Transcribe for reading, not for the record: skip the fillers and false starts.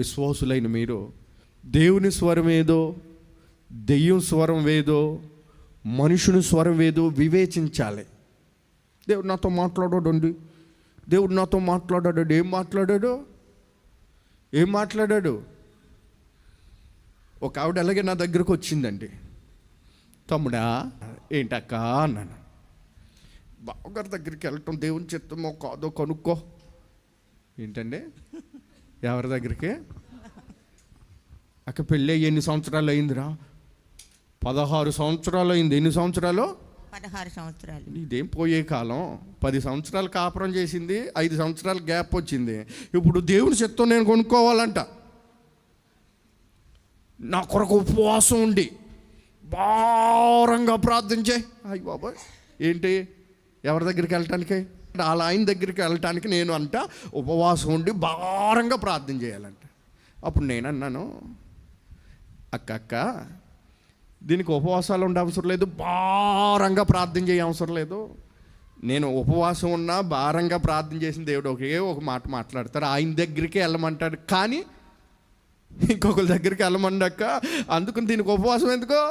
విశ్వాసులైన మీరు దేవుని స్వరం ఏదో, దెయ్యం స్వరం ఏదో, మనుషుని స్వరం ఏదో వివేచించాలి. దేవుడు నాతో మాట్లాడాడండి, దేవుడు నాతో మాట్లాడాడు. ఏం మాట్లాడాడు? ఒక ఆవిడ అలాగే నా దగ్గరకు వచ్చిందండి. తమ్ముడా ఏంటక్క అన్నాను. బావగారి దగ్గరికి వెళ్ళటం దేవుని చిత్తమో కాదో కనుక్కో. ఏంటండి? ఎవరి దగ్గరికి? అక్క పెళ్ళి ఎన్ని సంవత్సరాలు అయిందిరా? 16 సంవత్సరాలు అయింది. ఎన్ని సంవత్సరాలు? 16 సంవత్సరాలు. ఇదేం పోయే కాలం. 10 సంవత్సరాలు కాపురం చేసింది, 5 సంవత్సరాలు గ్యాప్ వచ్చింది. ఇప్పుడు దేవుని చిత్తం నేను కొనుక్కోవాలంట. నా కొరకు ఉపవాసం ఉండి భారంగా ప్రార్థన చేయి. అయ్య బాబాయ్, ఏంటి? ఎవరి దగ్గరికి వెళ్ళటానికి? వాళ్ళ ఆయన దగ్గరికి వెళ్ళటానికి నేను అంట ఉపవాసం ఉండి భారంగా ప్రార్థన చేయాలంట. అప్పుడు నేను అన్నాను, అక్క దీనికి ఉపవాసాలు ఉండే అవసరం లేదు, భారంగా ప్రార్థన చేయ అవసరం లేదు. నేను ఉపవాసం ఉన్నా భారంగా ప్రార్థన చేసిన దేవుడు ఒక మాట మాట్లాడతాడు, ఆయన దగ్గరికి వెళ్ళమంటాడు. కానీ ఇంకొకరి దగ్గరికి వెళ్ళమండక్క, అందుకని దీనికి ఉపవాసం ఎందుకో